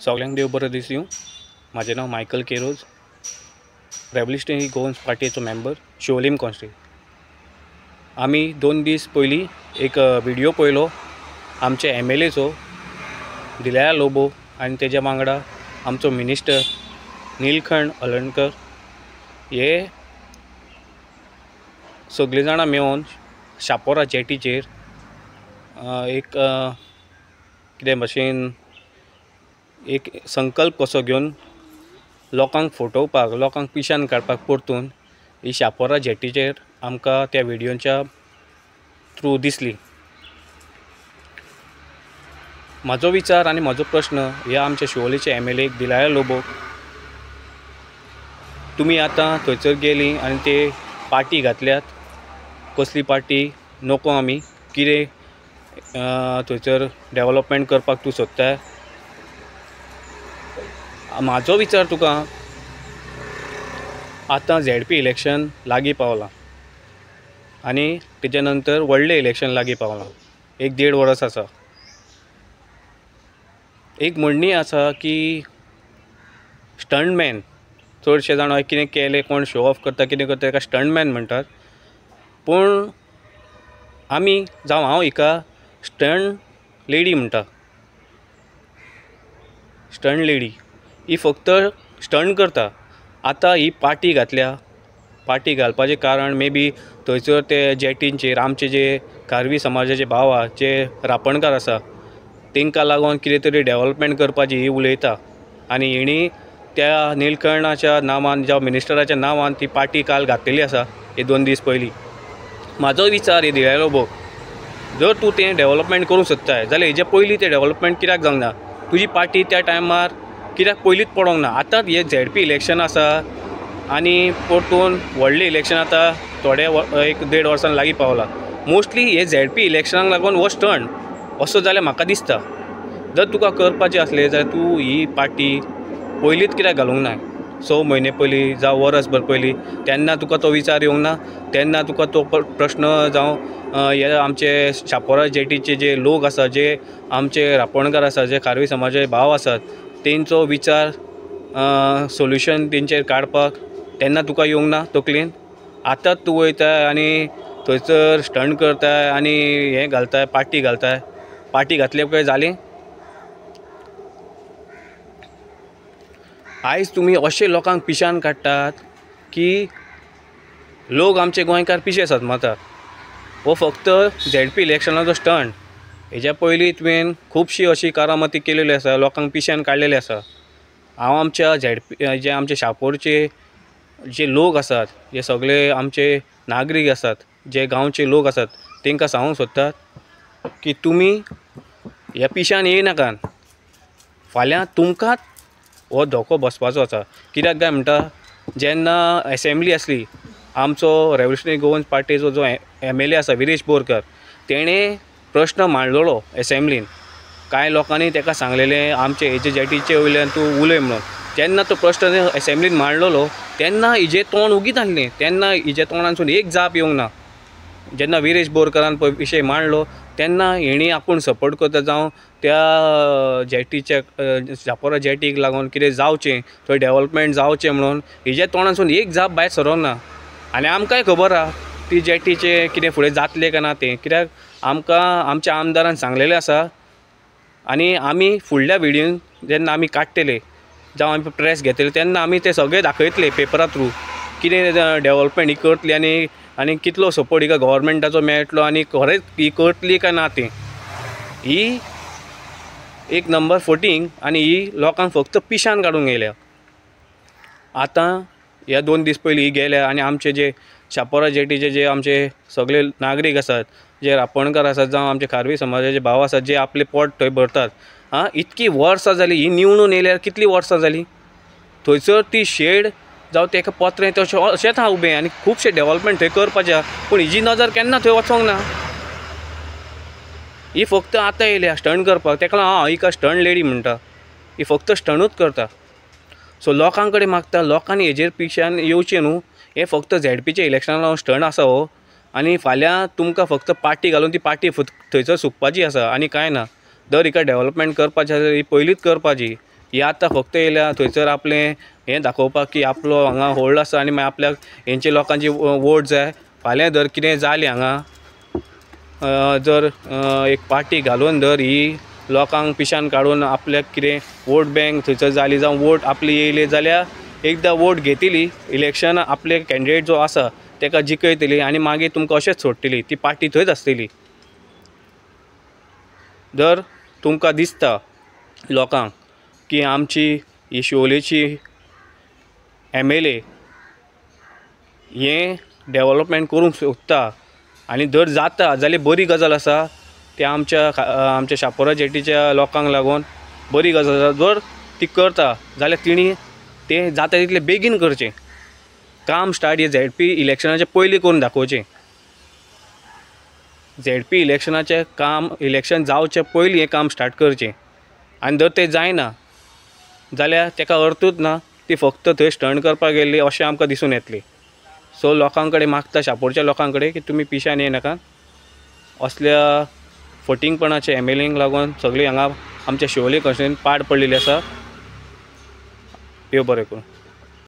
सगळ्यांक देव बरो दीस दिवं। म्हाजें नांव मायकल केरोज, रेव्होल्युशनरी गोवन्स पार्टीचो मेंबर, शिवोलीम कॉन्स्टिट्युएंसी। आमी 2 दीस पयलीं एक व्हिडिओ पळयलो आमचे MLAचो दिलाया लोबो आनी तेज्या वांगडा आमचो मिनिस्टर नीलकंठ हळर्णकर हे सगळीं जाणां मेळून शापोरा जेटीचेर एक कितें भाशेन एक संकल्प कसो घेवन लोकांक फटोवपाक, लोकांक पिशान काडपाक परतून ही शापोरा जेटीचेर आमकां त्या व्हिडिओच्या थ्रू दिसली। म्हाजो विचार आनी म्हाजो प्रश्न ह्या आमच्या शिवोलेच्या MLA दिलाया लोबोक, तुमी आतां थंयसर गेलीं आनी ते पार्टी घातल्यात, कसली पार्टी नको, आमी कितें थंयसर डेव्हलपमेंट करपाक तूं सोदताय। म्हाजो विचार तुका, आतां ZP इलेक्शन लागीं पावलां आनी तेज्या नंतर व्हडलें इलेक्शन लागीं पावलां, 1-1.5 वर्स आसा। एक म्हणणी आसा की स्टंटमॅन, चडशे जाण कितें केलें, कोण शो ऑफ करता, कितें करता, ताका स्टंटमॅन म्हणटात। पूण आमी जावं हांव हिका स्टंट लेडी म्हणटा। स्टंट लेडी ही फक्त स्टंट करता। आतां ही पार्टी घातल्या, पार्टी घालपाचें कारण मे बी थंयसर ते जेटींचेर आमचे जे कार्वी समाजाचे भाव आसा, जे रापणकार आसा, तांकां लागून कितें तरी डेव्हलपमेंट करपाची ही उलयता आनी हेणी त्या नीलकंठाच्या नांवान जावं मिनिस्टराच्या नांवान ती पार्टी काल घातिल्ली आसा हे 2 दीस पयलीं। म्हाजो विचार हे दिलाया लोबोक, जर तूं तें डेव्हलपमेंट करूंक सोदताय जाल्यार हेजे पयलीं तें डेव्हलपमेंट कित्याक जावंक ना? तुजी पार्टी त्या टायमार कित्याक पयलींच पडोंक ना? आतां हे ZP इलेक्शन आसा आनी परतून व्हडलें इलेक्शन आतां थोडे 1-1.5 वर्सान लागीं पावलां। मोस्टली हे ZP इलेक्शनाक लागून हो स्टंट असो जाल्यार म्हाका दिसता। जर तुका करपाचें आसलें जाल्यार तूं ही पार्टी पयलींच कित्याक घालूंक ना? 6 म्हयने पयलीं जावं वर्सभर पयलीं, तेन्ना तुका तो विचार येवंक ना? तेन्ना तुका तो प्रश्न जावं हे आमचे शापोरा जेटीचे जे लोक आसा, जे आमचे रापणकार आसा, जे कार्वी समाजाचे भाव आसात, तेंचो विचार सोल्युशन तेंचेर काडपाक तेन्ना तुका येवंक ना तकलेन? आतांच तूं वयताय आनी थंयसर स्टंट करताय आनी हें घालताय, पार्टी घालताय। पार्टी घातले काय जालें? आयज तुमी अशे लोकांक पिशान काडटात की लोक आमचे गोंयकार पिशे सदमतात। हो फक्त ZP इलेक्शनाचो स्टंट। हेज्या पयलीं तुवें खुबशी अशी करामती केलेली आसा, लोकांक पिशान काडलेले आसा। हांव आमच्या जे आमचे शापोरचे जे लोक आसात, जे सगळे आमचे नागरीक आसात, जे गांवचे लोक आसात, तांकां सांगूंक सोदतात की तुमी ह्या पिशान येयनाकात। फाल्यां तुमकांच हो धोको बसपाचो आसा। कित्याक काय म्हणटा, जेन्ना असेंब्ली आसली, आमचो रेव्होल्युशनरी गोवन्स पार्टीचो जो MLA आसा विरेश बोरकार, तेणें प्रश्न मांडलेलो असेंब्लीन। कांय लोकांनी ताका सांगलेलें आमचे हेजे जेटीचे वयल्यान तूं उलय म्हणून। जेन्ना तो प्रश्न असेंब्लीन मांडलेलो तेन्ना हिजें तोंड उगीत आहलें, तेन्ना हिज्या तोंडानसून एक जाप येवंक ना। जेन्ना विरेश बोरकारान विशय मांडलो तेन्ना हेणी आपूण सपोर्ट करता, जावं त्या जेटीच्या शापोरा जेटीक लागून कितें जावचें, थंय डेव्हलपमेंट जावचें म्हणून हिज्या तोंडानसून एक जाप भायर सरोंक ना। आनी आमकांय खबर आहा ती जेटीचें कितें फुडें जातलें काय ना तें, कित्याक आमकां आमच्या आमदारान सांगलेलें आसा। आनी आमी फुडल्या व्हिडिओन जेन्ना आमी काडटले, जावं आमी प्रेस घेतले, तेन्ना आमी ते सगळे दाखयतले पेपरा थ्रू, कितें डेव्हलपमेंट ही करतली आनी कितलो सपोर्ट हिका गव्हर्मेंटाचो मेळटलो आनी खरेंच ही करतली काय ना तें। ही एक नंबर फोटींग आनी ही लोकांक फक्त पिशान काडूंक येयल्या। आतां ह्या 2 दीस पयलीं ही गेल्या आनी आमचे जे शापोरा जेटीचे जे आमचे सगळे नागरीक आसात, जे रापणकार आसात, जावं आमचे खारवी समाजाचे भाव आसात, जे आपले पोट थंय भरतात, इतकी वर्सां जालीं ही निवडून येयल्यार कितलीं वर्सां जालीं? थंयसर ती शेड जावं ताका पत्रें तशें अशेंच आहा उबें आनी खुबशे डेव्हलपमेंट थंय करपाचें आहा, पूण हिजी नजर केन्ना थंय वचोंक ना। ही फक्त आतां येयल्या स्टंट करपाक, ताका लागून हिका स्टंट लेडी म्हणटा। ही फक्त स्टंटूच करता। सो लोकां कडेन मागता, लोकांनी हेजेर पिशान येवचें न्हू। हे फक्त ZPच्या इलेक्शनाक लागून स्टंट आसा हो, आनी फाल्यां तुमकां फक्त पार्टी घालून ती पार्टी थंयसर सुकपाची आसा आनी कांय ना। जर हिका डेव्हलपमेंट करपाचें आसा ही पयलींच करपाची। ही आतां फक्त येयल्या थंयसर आपलें हें दाखोवपाक की आपलो हांगा होल्ड आसा आनी मागीर आपल्याक हेंचे लोकांची वोट जाय। फाल्यां जर कितें जालें हांगा जर एक पार्टी घालून जर ही लोकांक पिशान काडून आपल्याक कितें वोट बँक थंयसर जाली जावं वोट आपली येयली जाल्यार एकदां वोट घेतली इलेक्शन आपले कॅन्डिडेट जो आसा ताका जिखयतली आनी मागीर तुमकां अशेंच सोडटली ती पार्टी थंयच आसतली। जर तुमकां दिसता लोकांक की आमची ही शिवोलेची MLA हें डेव्हलपमेंट करूंक सोदता आनी जर जाता जाल्यार बरी गजाल आसा। ते आमच्या शापोरा जेटीच्या लोकांक लागून बरी गजाल आसा। जर ती करता जाल्यार तिणी तें जाता तितलें बेगीन करचें काम स्टार्ट हे ZP इलेक्शनाचे पयलीं करून दाखोवचें। ZP इलेक्शनाचें काम इलेक्शन जावचे पयलीं हें काम स्टार्ट करचें आनी जर तें जायना जाल्यार ताका अर्थूच ना। ती फक्त थंय स्टंट करपाक गेल्ली अशें आमकां दिसून येतली। सो लोकां कडेन मागता शापोरच्या लोकां कडेन की तुमी पिश्यान येनाका असल्या फटिंगपणाच्या MLAंक लागून सगळीं हांगा आमच्या शिवोले कॉन्स्टिट्युएंसींत पाड पडलेली आसा। देव बरें करूं।